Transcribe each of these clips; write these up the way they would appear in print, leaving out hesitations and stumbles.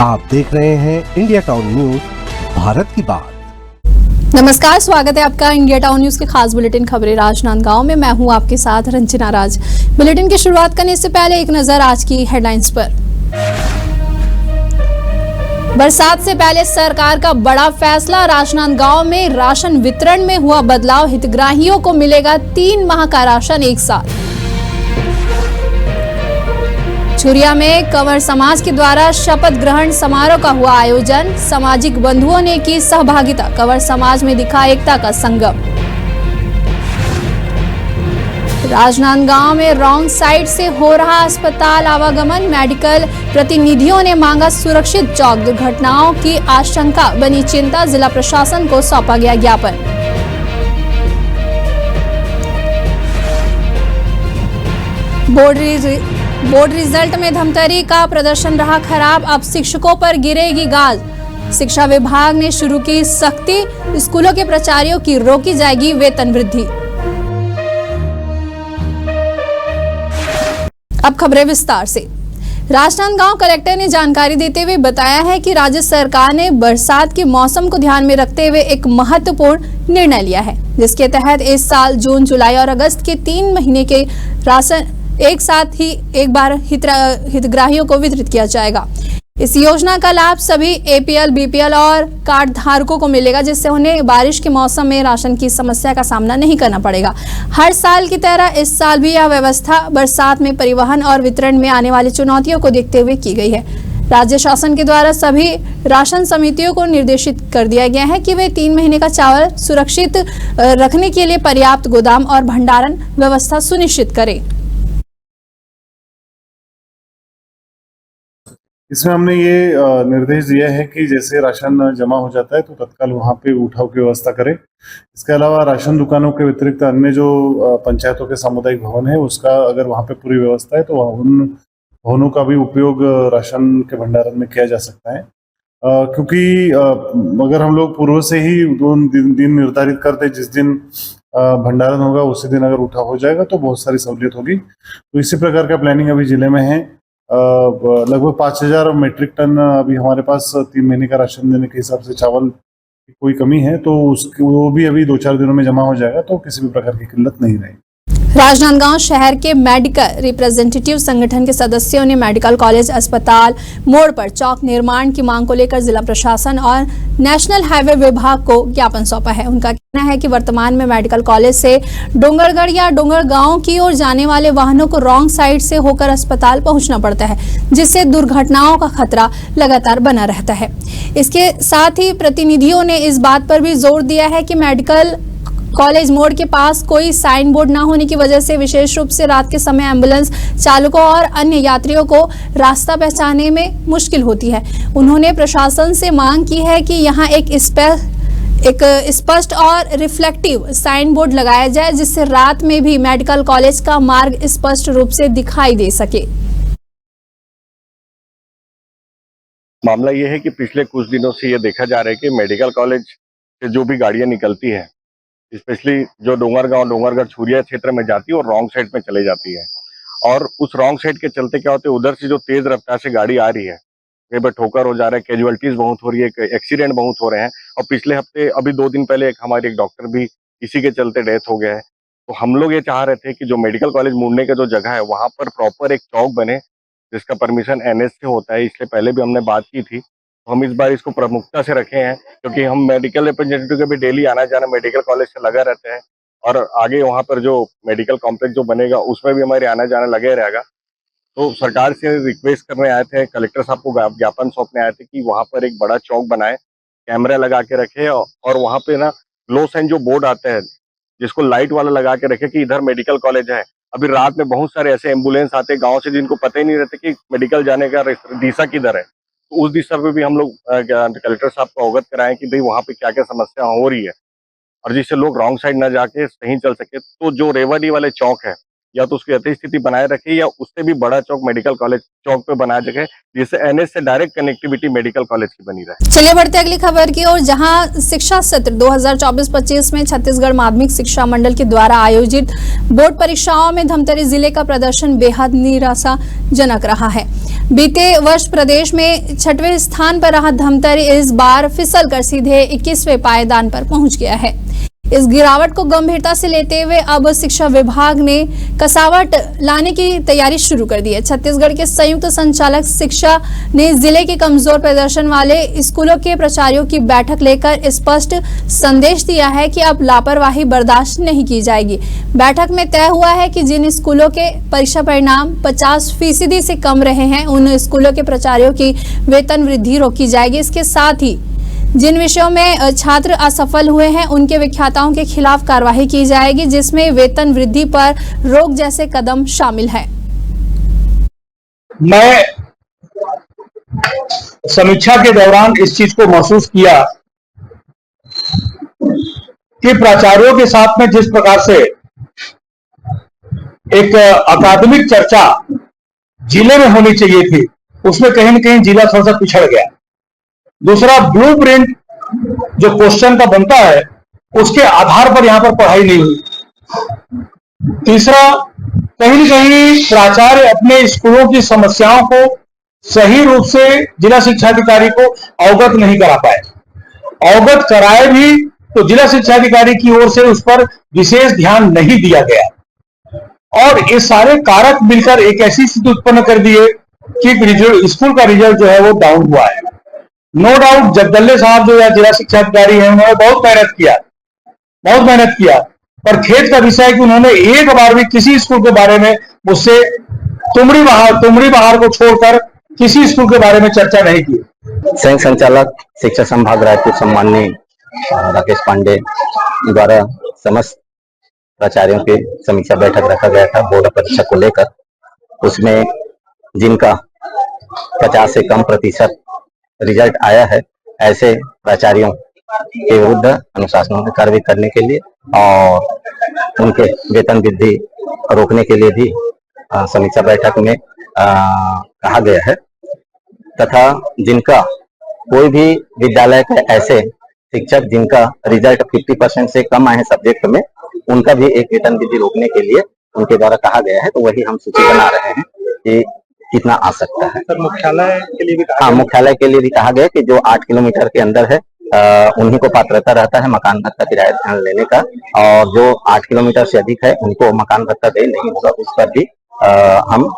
आप देख रहे हैं इंडिया टाउन न्यूज, भारत की बात। नमस्कार, स्वागत है आपका इंडिया टाउन न्यूज के खास बुलेटिन खबरें राजनांदगांव में। मैं हूं आपके साथ रंजना राज। बुलेटिन की शुरुआत करने से पहले एक नजर आज की हेडलाइंस पर। बरसात से पहले सरकार का बड़ा फैसला, राजनांदगांव में राशन वितरण में हुआ बदलाव, हितग्राहियों को मिलेगा 3 माह का राशन एक साथ। छुरिया में कंवर समाज के द्वारा शपथ ग्रहण समारोह का हुआ आयोजन, सामाजिक बंधुओं ने की सहभागिता, कंवर समाज में दिखा एकता का संगम। राजनांदगांव में रॉन्ग साइड से हो रहा अस्पताल आवागमन, मेडिकल प्रतिनिधियों ने मांगा सुरक्षित चौक, दुर्घटनाओं की आशंका बनी चिंता, जिला प्रशासन को सौंपा गया ज्ञापन। बोर्ड रिजल्ट में धमतरी का प्रदर्शन रहा खराब, अब शिक्षकों पर गिरेगी गाज। शिक्षा विभाग ने शुरू की सख्ती, स्कूलों के प्राचार्यों की रोकी जाएगी वेतन वृद्धि। अब खबरें विस्तार से। राजनांदगांव कलेक्टर ने जानकारी देते हुए बताया है कि राज्य सरकार ने बरसात के मौसम को ध्यान में रखते हुए एक महत्वपूर्ण निर्णय लिया है, जिसके तहत इस साल जून, जुलाई और अगस्त के 3 महीने के राशन एक साथ ही एक बार हितग्राहियों को वितरित किया जाएगा। इस योजना का लाभ सभी APL, BPL और कार्ड धारकों को मिलेगा, जिससे उन्हें बारिश के मौसम में राशन की समस्या का सामना नहीं करना पड़ेगा। हर साल की तरह इस साल भी यह व्यवस्था बरसात में परिवहन और वितरण में आने वाली चुनौतियों को देखते हुए की गई है। राज्य शासन के द्वारा सभी राशन समितियों को निर्देशित कर दिया गया है कि वे 3 महीने का चावल सुरक्षित रखने के लिए पर्याप्त गोदाम और भंडारण व्यवस्था सुनिश्चित करें। इसमें हमने ये निर्देश दिया है कि जैसे राशन जमा हो जाता है तो तत्काल वहाँ पे उठाव की व्यवस्था करें। इसके अलावा राशन दुकानों के व्यतिरिक्त अन्य जो पंचायतों के सामुदायिक भवन है उसका अगर वहाँ पे पूरी व्यवस्था है तो उन भवनों का भी उपयोग राशन के भंडारण में किया जा सकता है। क्योंकि अगर हम लोग पूर्व से ही दिन निर्धारित करते, जिस दिन भंडारण होगा उसी दिन अगर उठाव हो जाएगा तो बहुत सारी सहूलियत होगी। तो इसी प्रकार का प्लानिंग अभी जिले में है। लगभग 5000 मेट्रिक टन अभी हमारे पास 3 महीने का राशन देने के हिसाब से चावल की कोई कमी है, तो वो भी अभी 2-4 दिनों में जमा हो जाएगा, तो किसी भी प्रकार की किल्लत नहीं रहेगी। राजनांदगांव शहर के मेडिकल रिप्रेजेंटेटिव संगठन के सदस्यों ने मेडिकल कॉलेज अस्पताल मोड़ पर चौक निर्माण की मांग को लेकर जिला प्रशासन और नेशनल हाईवे विभाग को ज्ञापन सौंपा है। उनका कहना है कि वर्तमान में मेडिकल कॉलेज से डोंगरगढ़ या डोंगरगांव की ओर जाने वाले वाहनों को रॉन्ग साइड से होकर अस्पताल पहुंचना पड़ता है, जिससे दुर्घटनाओं का खतरा लगातार बना रहता है। इसके साथ ही प्रतिनिधियों ने इस बात पर भी जोर दिया है कि मेडिकल कॉलेज मोड़ के पास कोई साइन बोर्ड न होने की वजह से विशेष रूप से रात के समय एम्बुलेंस चालकों और अन्य यात्रियों को रास्ता पहचानने में मुश्किल होती है। उन्होंने प्रशासन से मांग की है कि यहां एक स्पष्ट और रिफ्लेक्टिव साइन बोर्ड लगाया जाए, जिससे रात में भी मेडिकल कॉलेज का मार्ग स्पष्ट रूप से दिखाई दे सके। मामला ये है कि पिछले कुछ दिनों से ये देखा जा रहा है कि मेडिकल कॉलेज से जो भी गाड़ियां निकलती है, स्पेशली जो डोंगरगढ़ छुरिया क्षेत्र में जाती है और रॉन्ग साइड में चले जाती है, और उस रॉन्ग साइड के चलते क्या होते है, उधर से जो तेज रफ्तार से गाड़ी आ रही है, कई बार ठोकर हो जा रहा है, कैजुअलिटीज बहुत हो रही है, एक्सीडेंट बहुत हो रहे हैं। और पिछले हफ्ते अभी 2 दिन पहले हमारे एक डॉक्टर भी इसी के चलते डेथ हो गया है। तो हम लोग ये चाह रहे थे कि जो मेडिकल कॉलेज मुड़ने का जो जगह है वहां पर प्रॉपर एक चौक बने, जिसका परमिशन NS से होता है। इसलिए पहले भी हमने बात की थी, तो हम इस बार इसको प्रमुखता से रखे हैं, क्योंकि हम मेडिकल रिप्रेजेंटेटिव के भी डेली आना जाना मेडिकल कॉलेज से लगा रहते हैं, और आगे वहाँ पर जो मेडिकल कॉम्प्लेक्स जो बनेगा उसमें भी हमारे आना जाना लगे रहेगा। तो सरकार से रिक्वेस्ट करने आए थे, कलेक्टर साहब को ज्ञापन सौंपने आए थे कि वहाँ पर एक बड़ा चौक बनाए, कैमरा लगा के रखे, और वहाँ पे ना लो साइन जो बोर्ड आते हैं जिसको लाइट वाला लगा के रखे कि इधर मेडिकल कॉलेज है। अभी रात में बहुत सारे ऐसे एम्बुलेंस आते हैं गाँव से जिनको पता ही नहीं रहते कि मेडिकल जाने का दिशा किधर है। तो उस दिशा पे भी हम लोग कलेक्टर साहब को अवगत कराएं कि भाई वहाँ पे क्या क्या समस्या हो रही है, और जिससे लोग रॉन्ग साइड ना जाके सही चल सके। तो जो रेवाड़ी वाले चौक है, या तो उसकी यथास्थिति बनाए रखे, या उससे भी बड़ा चौक मेडिकल कॉलेज चौक पे बनाया जाए, जिससे NS से डायरेक्ट कनेक्टिविटी मेडिकल कॉलेज की बनी रहे। चलिए बढ़ते अगली खबर की ओर, जहां शिक्षा सत्र 2024-25 में छत्तीसगढ़ माध्यमिक शिक्षा मंडल के द्वारा आयोजित बोर्ड परीक्षाओं में धमतरी जिले का प्रदर्शन बेहद निराशाजनक रहा है। बीते वर्ष प्रदेश में 6वें स्थान पर रहा धमतरी इस बार फिसलकर सीधे 21वें पायदान पर पहुंच गया है। इस गिरावट को गंभीरता से लेते हुए अब शिक्षा विभाग ने कसावट लाने की तैयारी शुरू कर दी है। छत्तीसगढ़ के संयुक्त संचालक शिक्षा ने जिले के कमजोर प्रदर्शन वाले स्कूलों के प्राचार्यों की बैठक लेकर स्पष्ट संदेश दिया है कि अब लापरवाही बर्दाश्त नहीं की जाएगी। बैठक में तय हुआ है कि जिन स्कूलों के परीक्षा परिणाम 50% से कम रहे हैं उन स्कूलों के प्राचार्यों की वेतन वृद्धि रोकी जाएगी। इसके साथ ही जिन विषयों में छात्र असफल हुए हैं उनके व्याख्याताओं के खिलाफ कार्रवाई की जाएगी, जिसमें वेतन वृद्धि पर रोक जैसे कदम शामिल है। मैं समीक्षा के दौरान इस चीज को महसूस किया कि प्राचार्यों के साथ में जिस प्रकार से एक अकादमिक चर्चा जिले में होनी चाहिए थी, उसमें कहीं न कहीं जिला थोड़ा सा पिछड़ गया। दूसरा, ब्लूप्रिंट जो क्वेश्चन का बनता है उसके आधार पर यहां पर पढ़ाई नहीं हुई। तीसरा, कहीं न कहीं प्राचार्य अपने स्कूलों की समस्याओं को सही रूप से जिला शिक्षा अधिकारी को अवगत नहीं करा पाए। अवगत कराए भी तो जिला शिक्षा अधिकारी की ओर से उस पर विशेष ध्यान नहीं दिया गया और ये सारे कारक मिलकर एक ऐसी स्थिति उत्पन्न कर दिए कि स्कूल का रिजल्ट जो है वो डाउन हुआ है। नो डाउट जगदल्ले साहब जो है जिला शिक्षा अधिकारी हैं, उन्होंने बहुत मेहनत किया, पर खेद का विषय है कि उन्होंने एक बार भी किसी स्कूल के बारे में मुझसे तुमड़ी बहार को छोड़कर किसी स्कूल के बारे में चर्चा नहीं की। संयुक्त संचालक शिक्षा संभाग रायपुर सम्माननीय राकेश पांडे द्वारा समस्त प्राचार्यों की समीक्षा बैठक रखा गया था बोर्ड परीक्षा को लेकर। उसमें जिनका 50 से कम प्रतिशत रिजल्ट आया है ऐसे प्राचार्यों के विरुद्ध अनुशासनात्मक कार्रवाई करने के लिए और उनके वेतन वृद्धि रोकने के लिए भी समीक्षा बैठक में कहा गया है तथा जिनका कोई भी विद्यालय के ऐसे शिक्षक जिनका रिजल्ट 50% से कम आए हैं सब्जेक्ट में, उनका भी एक वेतन वृद्धि रोकने के लिए उनके द्वारा कहा गया है। तो वही हम सूची बना रहे हैं कि कितना आ सकता है। सर, मुख्यालय के लिए भी मुख्यालय के लिए भी कहा गया कि जो 8 किलोमीटर के अंदर है उन्हीं को पात्रता रहता है मकान भत्ता किराया लेने का, और जो 8 किलोमीटर से अधिक है उनको मकान भत्ता दे नहीं होगा। उस पर भी हम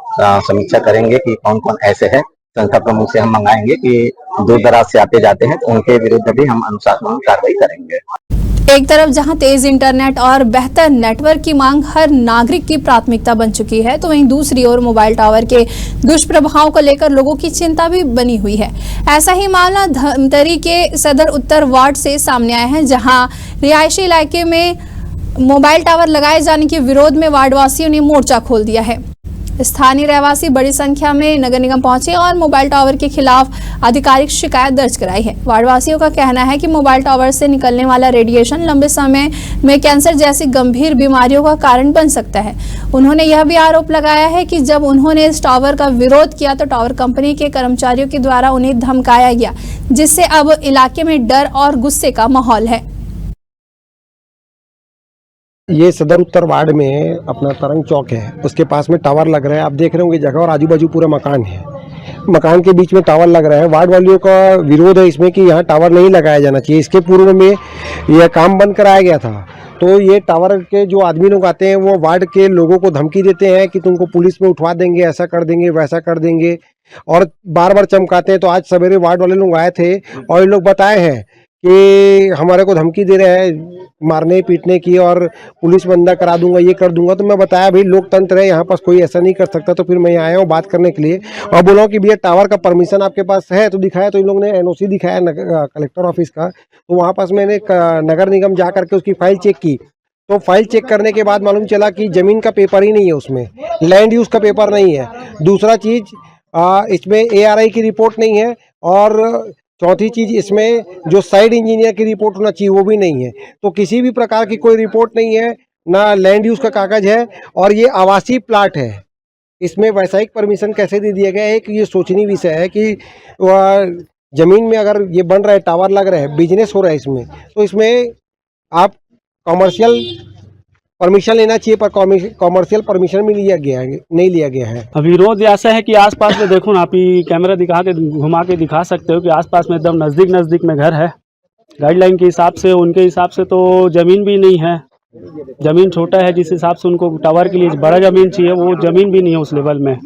समीक्षा करेंगे कि कौन कौन ऐसे हैं। संस्था प्रमुख से हम मंगाएंगे कि दूर दराज से आते जाते हैं तो उनके विरुद्ध भी हम अनुशासनात्मक कार्रवाई करेंगे। एक तरफ जहां तेज इंटरनेट और बेहतर नेटवर्क की मांग हर नागरिक की प्राथमिकता बन चुकी है, तो वहीं दूसरी ओर मोबाइल टावर के दुष्प्रभाव को लेकर लोगों की चिंता भी बनी हुई है। ऐसा ही मामला धमतरी के सदर उत्तर वार्ड से सामने आया है, जहां रिहायशी इलाके में मोबाइल टावर लगाए जाने के विरोध में वार्डवासियों ने मोर्चा खोल दिया है। स्थानीय रहवासी बड़ी संख्या में नगर निगम पहुंचे और मोबाइल टावर के खिलाफ आधिकारिक शिकायत दर्ज कराई है। वार्डवासियों का कहना है कि मोबाइल टावर से निकलने वाला रेडिएशन लंबे समय में कैंसर जैसी गंभीर बीमारियों का कारण बन सकता है। उन्होंने यह भी आरोप लगाया है कि जब उन्होंने इस टावर का विरोध किया तो टावर कंपनी के कर्मचारियों के द्वारा उन्हें धमकाया गया, जिससे अब इलाके में डर और गुस्से का माहौल है। ये सदर उत्तर वार्ड में अपना तरंग चौक है, उसके पास में टावर लग रहा है। आप देख रहे होंगे जगह, और आजू बाजू पूरा मकान है, मकान के बीच में टावर लग रहा है। वार्ड वालियों का विरोध है इसमें कि यहाँ टावर नहीं लगाया जाना चाहिए। इसके पूर्व में यह काम बंद कराया गया था, तो ये टावर के जो आदमी लोग आते हैं वो वार्ड के लोगों को धमकी देते हैं कि तुमको पुलिस में उठवा देंगे, ऐसा कर देंगे, वैसा कर देंगे, और बार बार चमकाते हैं। तो आज सवेरे वार्ड वाले लोग आए थे और ये लोग बताए हैं कि हमारे को धमकी दे रहे हैं मारने पीटने की, और पुलिस बंदा करा दूंगा, ये कर दूंगा। तो मैं बताया भाई लोकतंत्र है, यहाँ पास कोई ऐसा नहीं कर सकता। तो फिर मैं आया हूँ बात करने के लिए और बोला कि भैया टावर का परमिशन आपके पास है? तो दिखाया, तो इन लोगों ने एनओसी दिखाया कलेक्टर ऑफिस का। तो वहाँ पास मैंने नगर निगम जा करके उसकी फाइल चेक की, तो फाइल चेक करने के बाद मालूम चला कि ज़मीन का पेपर ही नहीं है, उसमें लैंड यूज़ का पेपर नहीं है। दूसरा चीज़, इसमें ARI की रिपोर्ट नहीं है, और चौथी चीज़ इसमें जो साइड इंजीनियर की रिपोर्ट होना चाहिए वो भी नहीं है। तो किसी भी प्रकार की कोई रिपोर्ट नहीं है, ना लैंड यूज़ का कागज़ है, और ये आवासीय प्लाट है। इसमें वैसायिक परमिशन कैसे दे दिया गया है कि ये सोचनीय विषय है कि ज़मीन में अगर ये बन रहा है, टावर लग रहा है, बिजनेस हो रहा है इसमें, तो इसमें आप कमर्शियल परमिशन लेना चाहिए, पर कॉमर्शियल परमिशन भी नहीं लिया गया है। अभी रोज ऐसा है कि आसपास में देखो ना, आप ही कैमरा दिखा के घुमा के दिखा सकते हो कि आसपास में एकदम नज़दीक में घर है। गाइडलाइन के हिसाब से, उनके हिसाब से तो ज़मीन भी नहीं है, ज़मीन छोटा है, जिस हिसाब से उनको टावर के लिए बड़ा ज़मीन चाहिए, वो ज़मीन भी नहीं है उस लेवल में।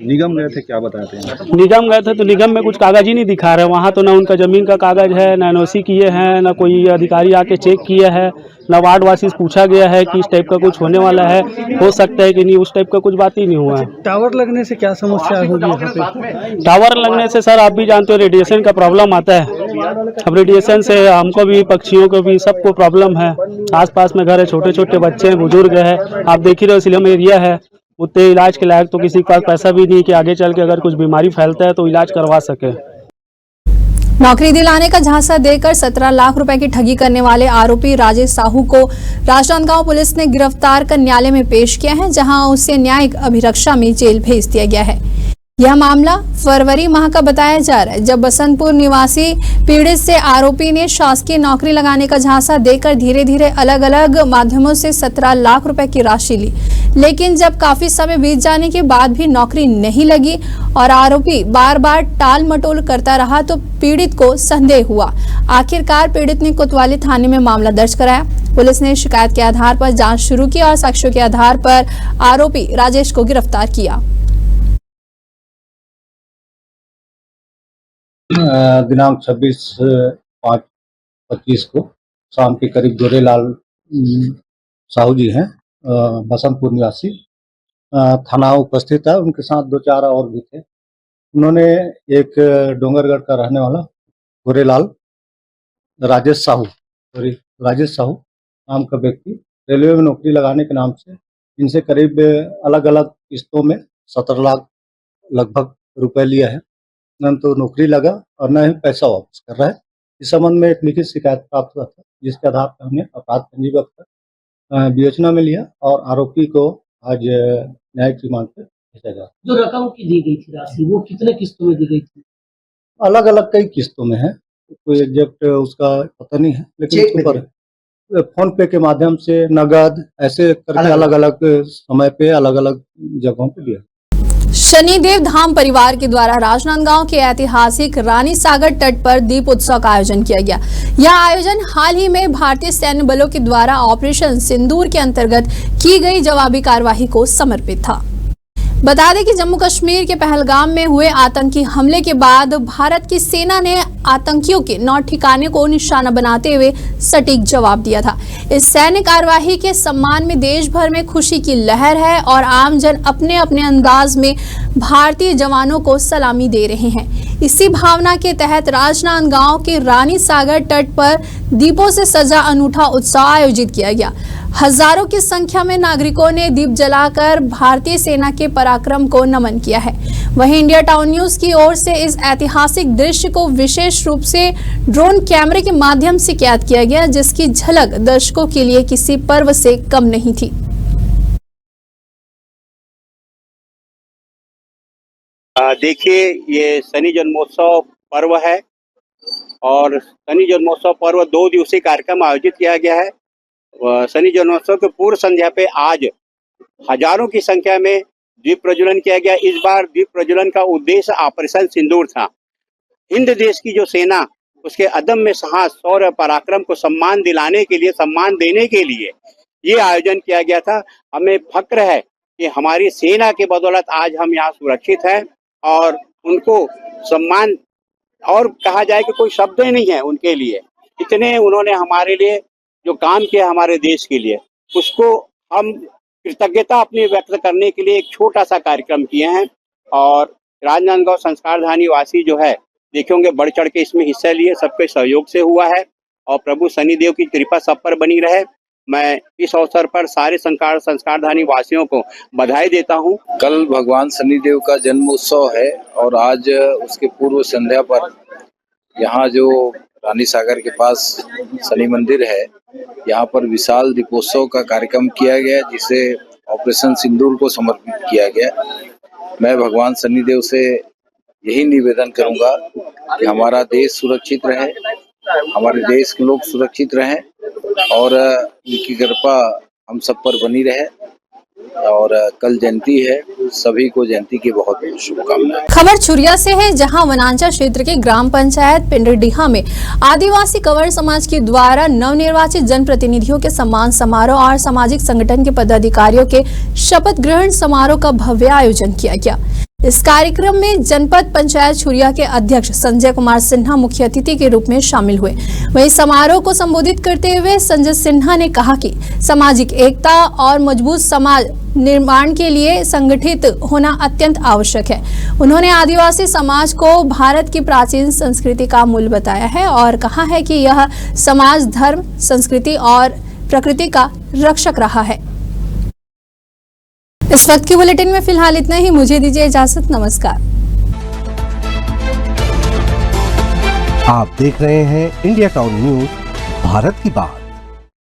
निगम गए थे, क्या बताते हैं? निगम गए थे तो निगम में कुछ कागज ही नहीं दिखा रहे वहाँ, तो ना उनका ज़मीन का कागज़ है, ना एनओसी किए हैं, ना कोई अधिकारी आके चेक किया है, ना वार्ड वासी से पूछा गया है कि इस टाइप का कुछ होने वाला है, हो सकता है कि नहीं, उस टाइप का कुछ बात ही नहीं हुआ है। टावर लगने से क्या समस्या होगी यहाँ पे? टावर लगने से सर आप भी जानते हो रेडिएशन का प्रॉब्लम आता है। अब रेडिएशन से हमको भी, पक्षियों को भी, सबको प्रॉब्लम है। आसपास में घर है, छोटे छोटे बच्चे हैं, बुजुर्ग है, आप देख ही रहे हो स्लम एरिया है, उतने इलाज के लायक तो किसी के पास पैसा भी नहीं कि आगे चल के अगर कुछ बीमारी फैलता है तो इलाज करवा सके। नौकरी दिलाने का झांसा देकर 17 लाख रुपए की ठगी करने वाले आरोपी राजेश साहू को राजनांदगांव पुलिस ने गिरफ्तार कर न्यायालय में पेश किया है, जहां उसे न्यायिक अभिरक्षा में जेल भेज दिया गया है। यह मामला फरवरी माह का बताया जा रहा है, जब बसंतपुर निवासी पीड़ित से आरोपी ने शासकीय नौकरी लगाने का झांसा देकर धीरे धीरे अलग अलग माध्यमों से 17 लाख रुपए की राशि ली। लेकिन जब काफी समय बीत जाने के बाद भी नौकरी नहीं लगी और आरोपी बार बार टाल मटोल करता रहा, तो पीड़ित को संदेह हुआ। आखिरकार पीड़ित ने कोतवाली थाने में मामला दर्ज कराया। पुलिस ने शिकायत के आधार पर जांच शुरू की और साक्ष्यों के आधार पर आरोपी राजेश को गिरफ्तार किया। दिनांक 26/5/25 को शाम के करीब गोरेलाल साहू जी हैं, बसंतपुर निवासी, थाना उपस्थित है, उनके साथ 2-4 और भी थे। उन्होंने एक डोंगरगढ़ का रहने वाला गोरेलाल राजेश साहू नाम का व्यक्ति रेलवे में नौकरी लगाने के नाम से इनसे करीब अलग अलग किस्तों में 17 लाख लगभग रुपए लिया है। न तो नौकरी लगा और न ही पैसा वापस कर रहा है। इस संबंध में एक लिखित शिकायत प्राप्त हुआ था, जिसके आधार पर हमने अपराध पंजीबद्ध कर विवेचना में लिया और आरोपी को आज न्यायिक रिमांड पर भेजा गया। जो रकम की दी गई थी राशि, वो कितने किस्तों में दी गई थी? अलग अलग कई किस्तों में है, कोई एग्जैक्ट उसका पता नहीं है, लेकिन उसके ऊपर फोन पे के माध्यम से, नगद, ऐसे करके अलग अलग समय पे अलग अलग जगहों पे दिया। शनिदेव धाम परिवार के द्वारा राजनांदगांव के ऐतिहासिक रानी सागर तट पर दीप उत्सव का आयोजन किया गया। यह आयोजन हाल ही में भारतीय सैन्य बलों के द्वारा ऑपरेशन सिंदूर के अंतर्गत की गई जवाबी कार्यवाही को समर्पित था। बता दें कि जम्मू कश्मीर के पहलगाम में हुए आतंकी हमले के बाद भारत की सेना ने आतंकियों के 9 ठिकाने को निशाना बनाते हुए सटीक जवाब दिया था। इस सैन्य कार्यवाही के सम्मान में देश भर में खुशी की लहर है और आमजन अपने अपने अंदाज में भारतीय जवानों को सलामी दे रहे हैं। इसी भावना के तहत राजनांदगांव के रानी सागर तट पर दीपों से सजा अनूठा उत्सव आयोजित किया गया। हजारों की संख्या में नागरिकों ने दीप जलाकर भारतीय सेना के पराक्रम को नमन किया है। वहीं इंडिया टाउन न्यूज की ओर से इस ऐतिहासिक दृश्य को विशेष रूप से ड्रोन कैमरे के माध्यम से कैद किया गया, जिसकी झलक दर्शकों के लिए किसी पर्व से कम नहीं थी। देखिए, ये शनि जन्मोत्सव पर्व है और शनि जन्मोत्सव पर्व 2 दिवसीय कार्यक्रम आयोजित किया गया है। शनि जन्मोत्सव के पूर्व संध्या पे आज हजारों की संख्या में दीप प्रज्वलन किया गया। इस बार दीप प्रज्वलन का उद्देश्य ऑपरेशन सिंदूर था। हिंद देश की जो सेना, उसके अदम्य साहस, शौर्य, पराक्रम को सम्मान दिलाने के लिए, सम्मान देने के लिए ये आयोजन किया गया था। हमें फक्र है कि हमारी सेना के बदौलत आज हम यहाँ सुरक्षित हैं और उनको सम्मान और कहा जाए कि कोई शब्द ही नहीं है उनके लिए। इतने उन्होंने हमारे लिए जो काम किया हमारे देश के लिए, उसको हम कृतज्ञता अपनी व्यक्त करने के लिए एक छोटा सा कार्यक्रम किए हैं। और राजनांदगांव संस्कारधानी वासी जो है देखे होंगे, बढ़ चढ़ के इसमें हिस्सा लिए, सबके सहयोग से हुआ है और प्रभु शनिदेव की कृपा सब पर बनी रहे। मैं इस अवसर पर सारे संस्कारधानी वासियों को बधाई देता हूं। कल भगवान शनिदेव का जन्म उत्सव है और आज उसके पूर्व संध्या पर यहाँ जो रानी सागर के पास शनि मंदिर है, यहाँ पर विशाल दीपोत्सव का कार्यक्रम किया गया, जिसे ऑपरेशन सिंदूर को समर्पित किया गया। मैं भगवान शनिदेव से यही निवेदन करूंगा कि हमारा देश सुरक्षित रहे, हमारे देश के लोग सुरक्षित रहें और उनकी कृपा हम सब पर बनी रहे। और कल जयंती है, सभी को जयंती की बहुत बहुत शुभकामनाएं। खबर छुरिया से है, जहां वनांचल क्षेत्र के ग्राम पंचायत पिंडरडीहा में आदिवासी कंवर समाज के द्वारा नवनिर्वाचित जनप्रतिनिधियों के सम्मान समारोह और सामाजिक संगठन के पदाधिकारियों के शपथ ग्रहण समारोह का भव्य आयोजन किया गया। इस कार्यक्रम में जनपद पंचायत छुरिया के अध्यक्ष संजय कुमार सिन्हा मुख्य अतिथि के रूप में शामिल हुए। वहीं समारोह को संबोधित करते हुए संजय सिन्हा ने कहा कि सामाजिक एकता और मजबूत समाज निर्माण के लिए संगठित होना अत्यंत आवश्यक है। उन्होंने आदिवासी समाज को भारत की प्राचीन संस्कृति का मूल बताया है और कहा है कि यह समाज धर्म, संस्कृति और प्रकृति का रक्षक रहा है। इस वक्त की बुलेटिन में फिलहाल इतना ही। मुझे दीजिए इजाजत। नमस्कार। आप देख रहे हैं इंडिया टाउन न्यूज, भारत की बात।